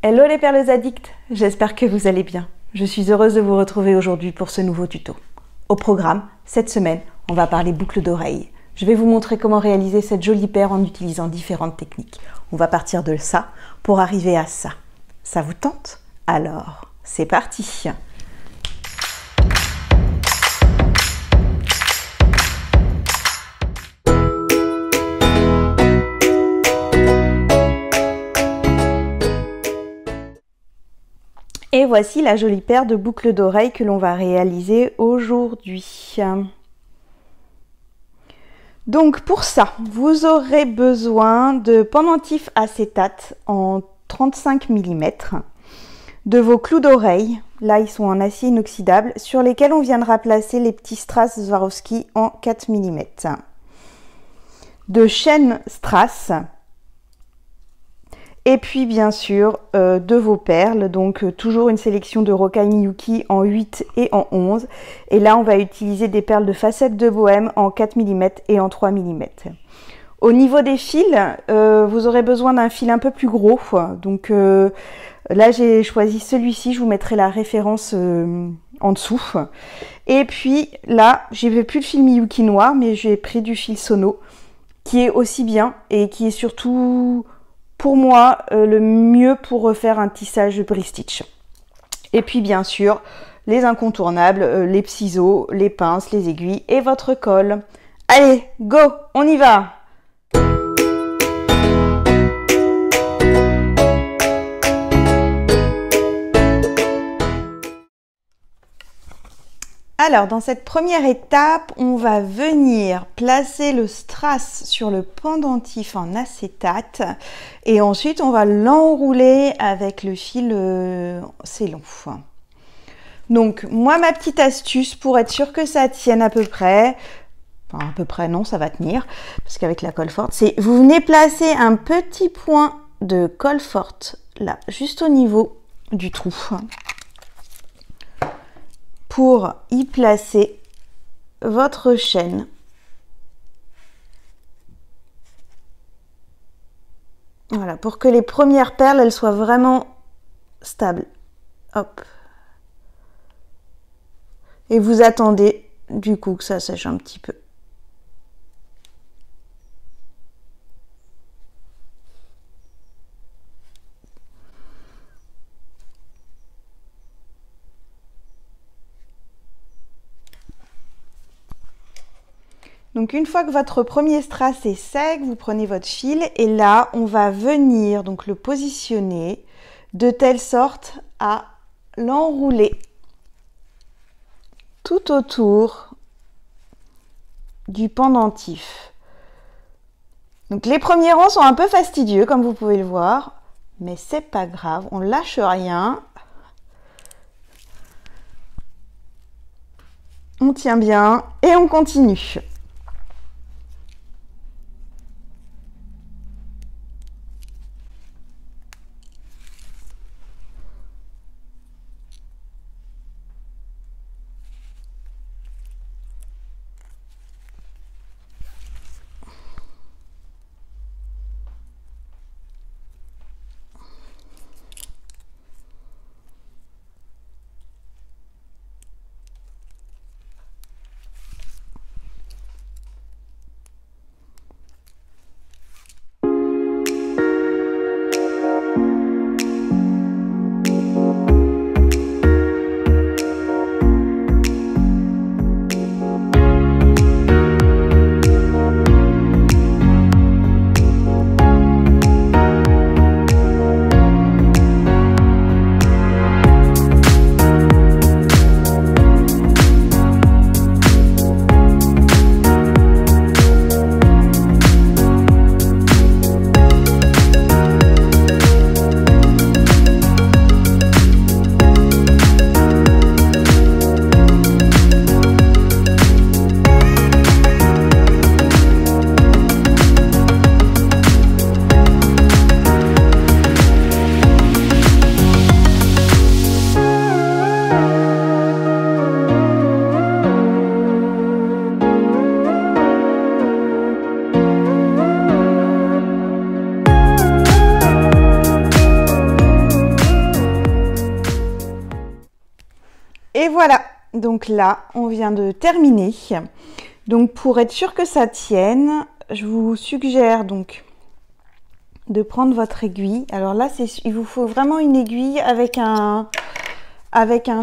Hello les perles addicts, j'espère que vous allez bien. Je suis heureuse de vous retrouver aujourd'hui pour ce nouveau tuto. Au programme, cette semaine, on va parler boucles d'oreilles. Je vais vous montrer comment réaliser cette jolie paire en utilisant différentes techniques. On va partir de ça pour arriver à ça. Ça vous tente? Alors, c'est parti! Et voici la jolie paire de boucles d'oreilles que l'on va réaliser aujourd'hui. Donc pour ça, vous aurez besoin de pendentifs acétate en 35 mm, de vos clous d'oreilles, là ils sont en acier inoxydable, sur lesquels on viendra placer les petits strass Swarovski en 4 mm, de chaînes strass, et puis bien sûr de vos perles, donc toujours une sélection de Rocaille Miyuki en 8 et en 11. Et là on va utiliser des perles de facettes de bohème en 4 mm et en 3 mm. Au niveau des fils, vous aurez besoin d'un fil un peu plus gros. Donc là j'ai choisi celui-ci, je vous mettrai la référence en dessous. Et puis là, j'ai plus de fil Miyuki noir, mais j'ai pris du fil Sono, qui est aussi bien et qui est surtout pour moi le mieux pour refaire un tissage bridge-stitch. Et puis bien sûr les incontournables, les ciseaux, les pinces, les aiguilles et votre colle. Allez, go, on y va! Alors, dans cette première étape, on va venir placer le strass sur le pendentif en acétate et ensuite on va l'enrouler avec le fil Célon. Donc, moi, ma petite astuce pour être sûr que ça tienne à peu près, enfin à peu près non, ça va tenir, parce qu'avec la colle forte, c'est vous venez placer un petit point de colle forte là, juste au niveau du trou, pour y placer votre chaîne. Voilà, pour que les premières perles, elles soient vraiment stables. Hop. Et vous attendez du coup que ça sèche un petit peu. Donc une fois que votre premier strass est sec, vous prenez votre fil et là on va venir donc le positionner de telle sorte à l'enrouler tout autour du pendentif. Donc les premiers rangs sont un peu fastidieux comme vous pouvez le voir, mais c'est pas grave, on lâche rien. On tient bien et on continue. voilà, donc là, on vient de terminer. Donc pour être sûr que ça tienne, je vous suggère donc de prendre votre aiguille. Alors là, il vous faut vraiment une aiguille avec un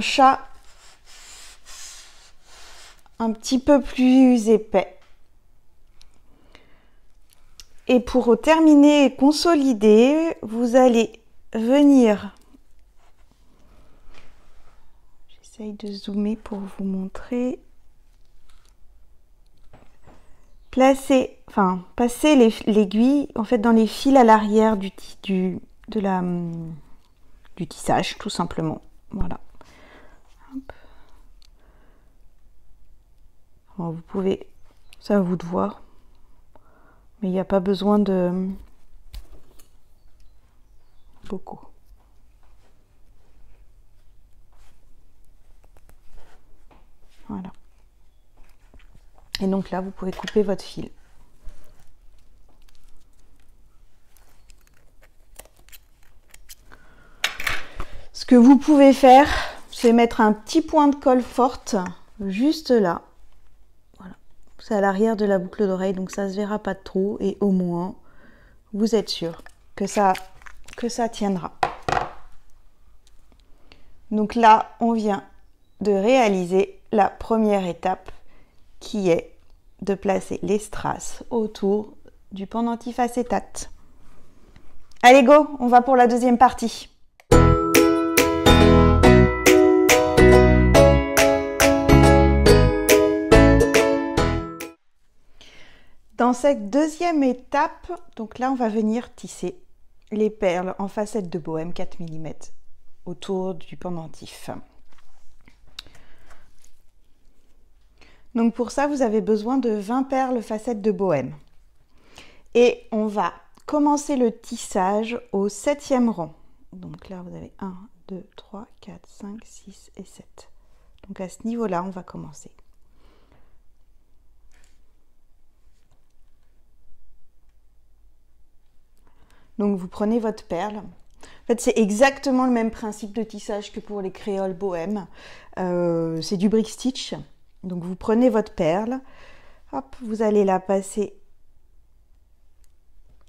chat un petit peu plus épais. Et pour terminer et consolider, vous allez venir, j'essaye de zoomer pour vous montrer, passer l'aiguille en fait dans les fils à l'arrière du tissage, tout simplement. Voilà. Hop. Alors, vous pouvez, ça à vous de voir. Mais il n'y a pas besoin de beaucoup. Voilà. Et donc là, vous pouvez couper votre fil. Ce que vous pouvez faire, c'est mettre un petit point de colle forte juste là. Voilà. C'est à l'arrière de la boucle d'oreille, donc ça ne se verra pas trop et au moins, vous êtes sûr que ça tiendra. Donc là, on vient de réaliser la première étape qui est de placer les strass autour du pendentif acétate. Allez go, on va pour la deuxième partie. Dans cette deuxième étape, donc là on va venir tisser les perles en facettes de bohème 4 mm autour du pendentif. Donc pour ça, vous avez besoin de 20 perles facettes de bohème. Et on va commencer le tissage au 7e rang. Donc là, vous avez 1, 2, 3, 4, 5, 6 et 7. Donc à ce niveau-là, on va commencer. Donc vous prenez votre perle. En fait, c'est exactement le même principe de tissage que pour les créoles bohème. C'est du brick stitch. Donc vous prenez votre perle, hop, vous allez la passer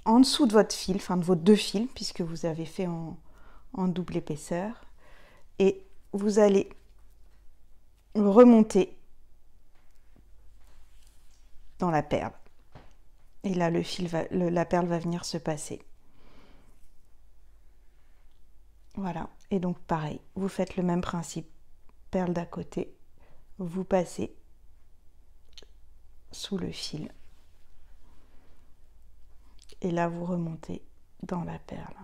en dessous de votre fil, enfin de vos deux fils, puisque vous avez fait en double épaisseur. Et vous allez remonter dans la perle. Et là, la perle va venir se passer. Voilà, et donc pareil, vous faites le même principe, perle d'à côté, vous passez sous le fil et là vous remontez dans la perle.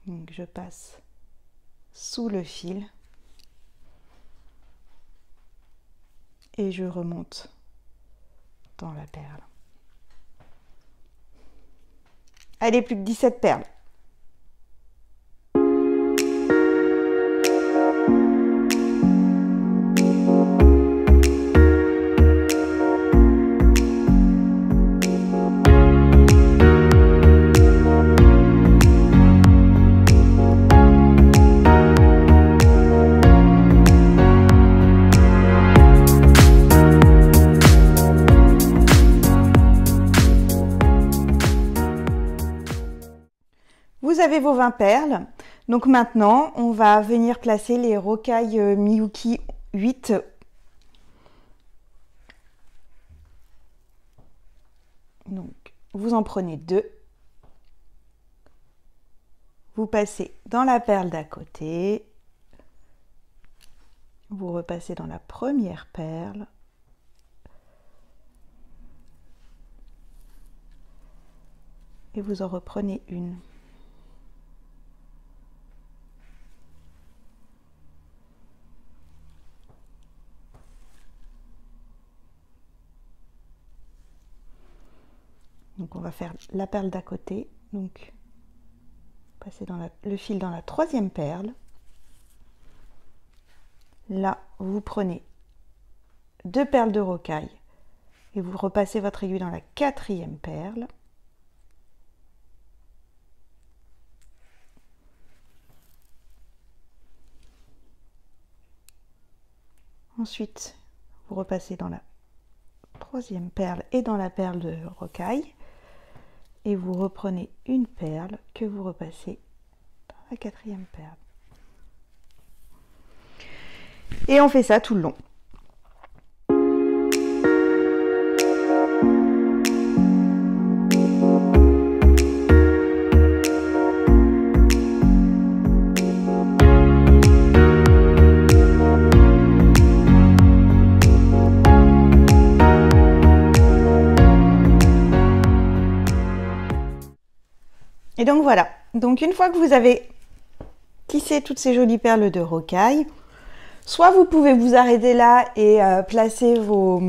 Donc je passe sous le fil et je remonte dans la perle. Allez, plus que 17 perles. Vous avez vos 20 perles. Donc maintenant, on va venir placer les rocailles Miyuki 8. Donc, vous en prenez 2. Vous passez dans la perle d'à côté. Vous repassez dans la première perle. Et vous en reprenez une. Donc on va faire la perle d'à côté, donc passer dans le fil dans la troisième perle. Là, vous prenez 2 perles de rocaille et vous repassez votre aiguille dans la quatrième perle. Ensuite, vous repassez dans la troisième perle et dans la perle de rocaille. Et vous reprenez une perle que vous repassez dans la quatrième perle. Et on fait ça tout le long. Et donc voilà, donc une fois que vous avez tissé toutes ces jolies perles de rocaille, soit vous pouvez vous arrêter là et placer vos,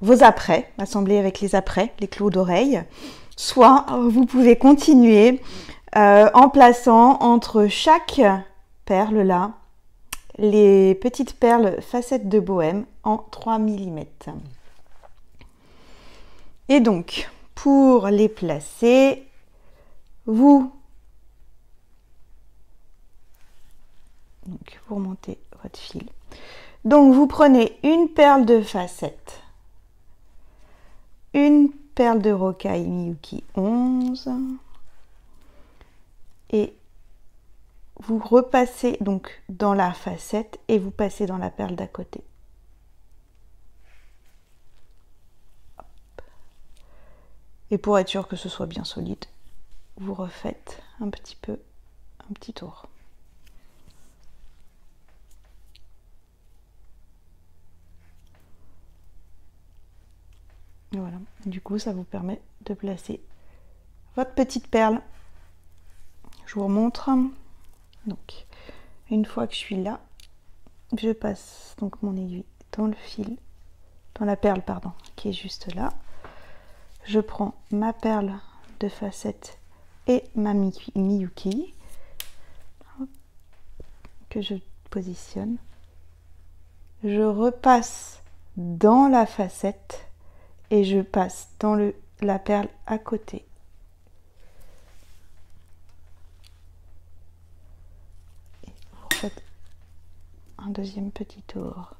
vos apprêts, assembler avec les apprêts, les clous d'oreille, soit vous pouvez continuer en plaçant entre chaque perle là, les petites perles facettes de bohème en 3 mm. Et donc, pour les placer, vous remontez votre fil. Donc vous prenez une perle de facette, une perle de rocaille Miyuki 11 et vous repassez donc dans la facette et vous passez dans la perle d'à côté. Hop. Et pour être sûr que ce soit bien solide, vous refaites un petit tour. Voilà, du coup ça vous permet de placer votre petite perle. Je vous remontre. Donc une fois que je suis là, je passe donc mon aiguille dans le fil, dans la perle pardon, qui est juste là. Je prends ma perle de facette et ma Miyuki que je positionne. Je repasse dans la facette et je passe dans la perle à côté. Et vous faites un deuxième petit tour.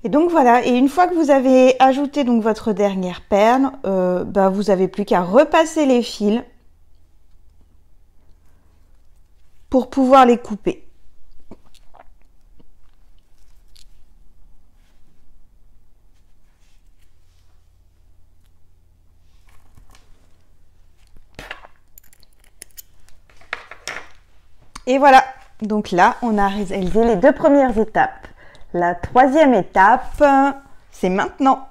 Donc voilà, et une fois que vous avez ajouté donc votre dernière perle, vous n'avez plus qu'à repasser les fils pour pouvoir les couper. Et voilà, donc là on a réalisé les 2 premières étapes. La 3e étape, c'est maintenant.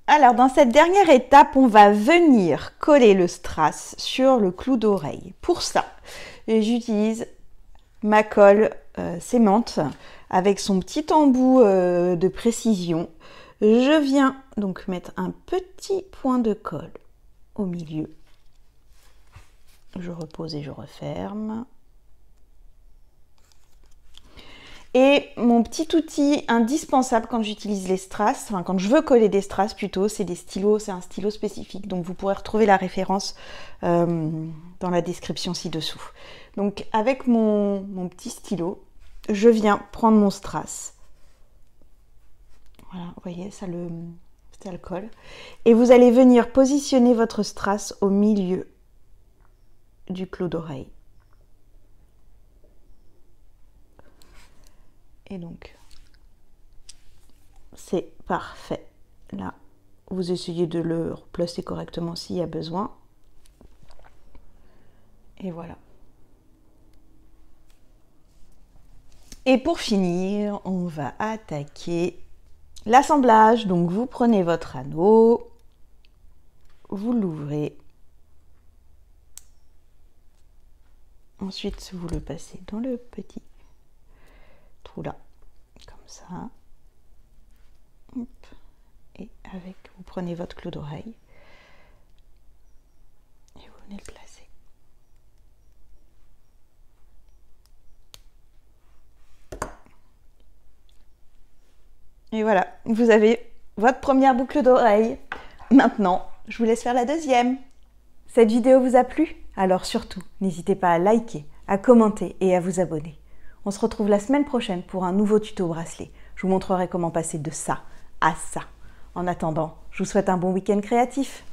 Alors, dans cette dernière étape, on va venir coller le strass sur le clou d'oreille. Pour ça, j'utilise ma colle sémante avec son petit embout de précision. Je viens donc mettre un petit point de colle au milieu. Je repose et je referme. Et mon petit outil indispensable quand j'utilise les strass, enfin quand je veux coller des strass plutôt, c'est des stylos, c'est un stylo spécifique. Donc vous pourrez retrouver la référence dans la description ci-dessous. Donc avec mon petit stylo, je viens prendre mon strass. Voilà, vous voyez, ça le colle. Et vous allez venir positionner votre strass au milieu du clou d'oreille. Et donc, c'est parfait. Là, vous essayez de le replacer correctement s'il y a besoin. Et voilà. Et pour finir, on va attaquer l'assemblage. Donc vous prenez votre anneau, vous l'ouvrez. Ensuite, vous le passez dans le petit trou là, comme ça. Hop. Et avec, vous prenez votre clou d'oreille et vous venez le placer. Et voilà, vous avez votre première boucle d'oreille. Maintenant, je vous laisse faire la deuxième. Cette vidéo vous a plu? Alors surtout, n'hésitez pas à liker, à commenter et à vous abonner. On se retrouve la semaine prochaine pour un nouveau tuto bracelet. Je vous montrerai comment passer de ça à ça. En attendant, je vous souhaite un bon week-end créatif.